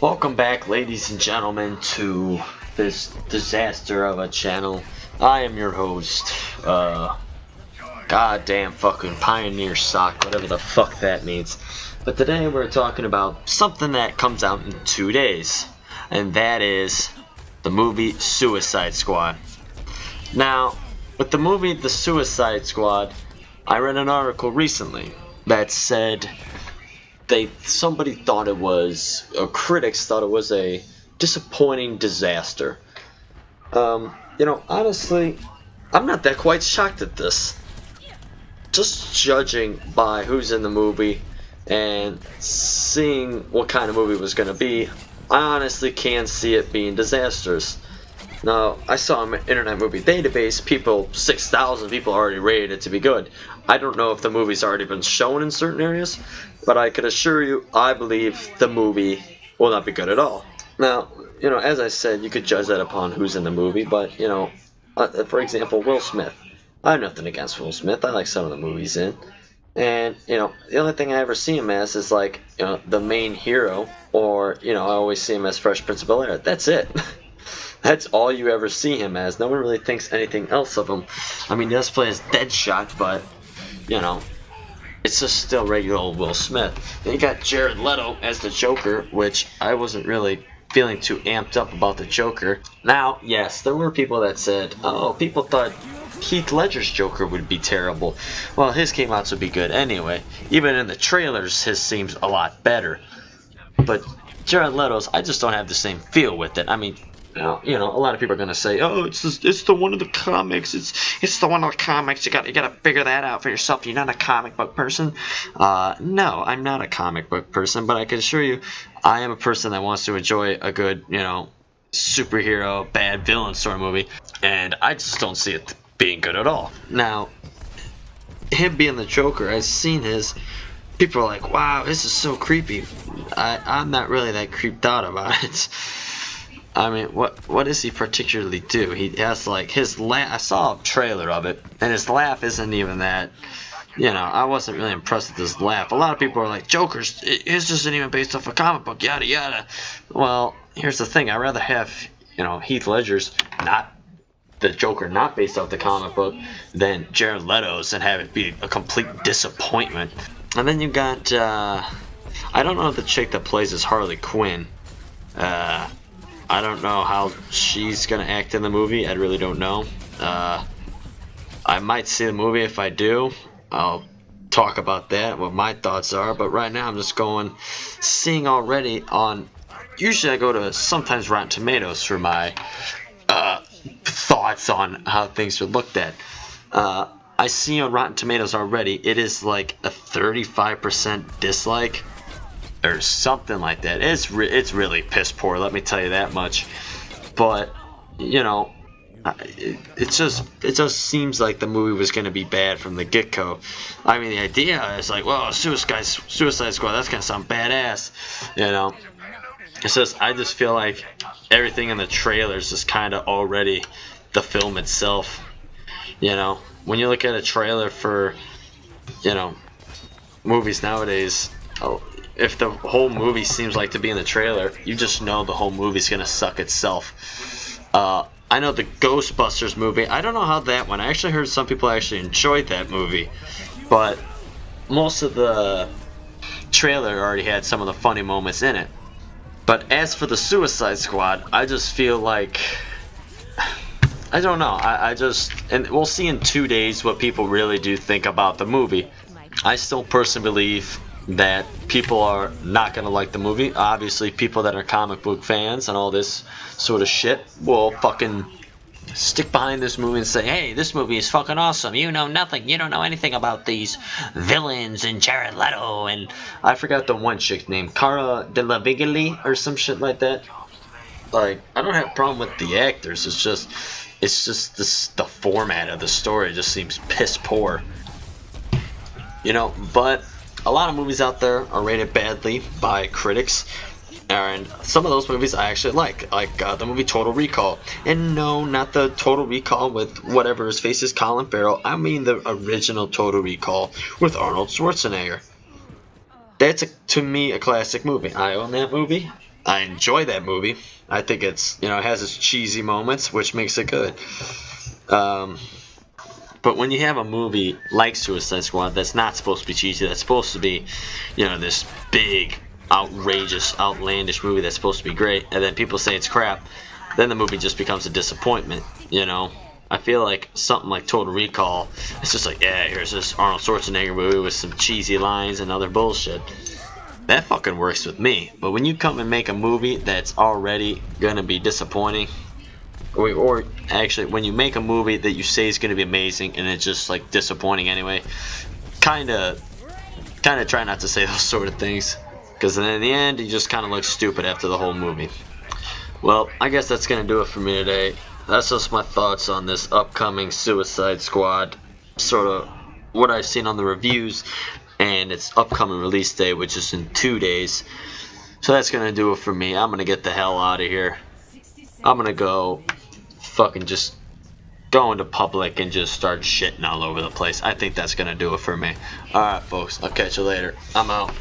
Welcome back, ladies and gentlemen, to this disaster of a channel. I am your host, goddamn fucking Pioneer Sock, whatever the fuck that means. But today we're talking about something that comes out in 2 days, and that is the movie Suicide Squad. Now, with the movie The Suicide Squad, I read an article recently that said somebody thought it was, or critics thought it was a disappointing disaster. Honestly, I'm not that quite shocked at this. Just judging by who's in the movie and seeing what kind of movie it was going to be, I honestly can see it being disastrous. Now, I saw on Internet Movie Database, 6,000 people already rated it to be good. I don't know if the movie's already been shown in certain areas, but I can assure you, I believe the movie will not be good at all. Now, as I said, you could judge that upon who's in the movie, but, for example, Will Smith. I have nothing against Will Smith. I like some of the movies in. And, the only thing I ever see him as is, the main hero, or, I always see him as Fresh Prince of Bel-Air. That's it. That's all you ever see him as. No one really thinks anything else of him. I mean, he does play as Deadshot, but, it's just still regular old Will Smith. Then you got Jared Leto as the Joker, which I wasn't really feeling too amped up about the Joker. Now, yes, there were people that said, oh, people thought Heath Ledger's Joker would be terrible. Well, his came out to be good anyway. Even in the trailers, his seems a lot better. But Jared Leto's, I just don't have the same feel with it. I mean, a lot of people are gonna say, "Oh, it's the one of the comics. It's the one of the comics. You gotta figure that out for yourself. You're not a comic book person." No, I'm not a comic book person, but I can assure you, I am a person that wants to enjoy a good, superhero, bad villain sort of movie, and I just don't see it being good at all. Now, him being the Joker, I've seen his. People are like, "Wow, this is so creepy." I'm not really that creeped out about it. I mean, what does he particularly do? He has his laugh. I saw a trailer of it, and his laugh isn't even that. I wasn't really impressed with his laugh. A lot of people are like, "Joker's, his isn't even based off a comic book, yada yada." Well, here's the thing. I'd rather have Heath Ledger's not the Joker not based off the comic book than Jared Leto's and have it be a complete disappointment. And then you got I don't know the chick that plays as Harley Quinn. I don't know how she's gonna act in the movie. I really don't know. I might see the movie. If I do, I'll talk about that, what my thoughts are. But right now I'm just seeing already on, usually I go to sometimes Rotten Tomatoes for my thoughts on how things are looked at. I see on Rotten Tomatoes already, it is like a 35% dislike. Or something like that. It's really piss poor, let me tell you that much. But it just seems like the movie was going to be bad from the get-go. I mean, the idea is like, well, Suicide Squad, that's going to sound badass. It's just, I just feel like everything in the trailers is kind of already the film itself. When you look at a trailer for movies nowadays, if the whole movie seems like to be in the trailer, you just know the whole movie's gonna suck itself. I know the Ghostbusters movie, I don't know how that went. I actually heard some people actually enjoyed that movie, but most of the trailer already had some of the funny moments in it. But as for the Suicide Squad, I just feel like, I don't know, and we'll see in 2 days what people really do think about the movie. I still personally believe that people are not going to like the movie. Obviously, people that are comic book fans and all this sort of shit will fucking stick behind this movie and say, "Hey, this movie is fucking awesome. You know nothing. You don't know anything about these villains and Jared Leto." And I forgot the one chick named Cara Delevingne or some shit like that. I don't have a problem with the actors. It's just the format of the story just seems piss poor. But a lot of movies out there are rated badly by critics, and some of those movies I actually like the movie Total Recall. And no, not the Total Recall with whatever his face is, Colin Farrell. I mean the original Total Recall with Arnold Schwarzenegger. That's to me a classic movie. I own that movie. I enjoy that movie. I think it's, you know, it has its cheesy moments, which makes it good. Um, but when you have a movie like Suicide Squad that's not supposed to be cheesy, that's supposed to be, you know, this big, outrageous, outlandish movie that's supposed to be great, and then people say it's crap, then the movie just becomes a disappointment, you know? I feel like something like Total Recall, it's just like, yeah, here's this Arnold Schwarzenegger movie with some cheesy lines and other bullshit. That fucking works with me. But when you come and make a movie that's already gonna be disappointing, or actually, when you make a movie that you say is gonna be amazing and it's just like disappointing anyway, kinda try not to say those sort of things, because then in the end, you just kind of look stupid after the whole movie. Well, I guess that's gonna do it for me today. That's just my thoughts on this upcoming Suicide Squad, sort of what I've seen on the reviews and its upcoming release date, which is in 2 days. So that's gonna do it for me. I'm gonna get the hell out of here. I'm gonna go fucking just go into public and just start shitting all over the place. I think that's gonna do it for me. Alright folks, I'll catch you later. I'm out.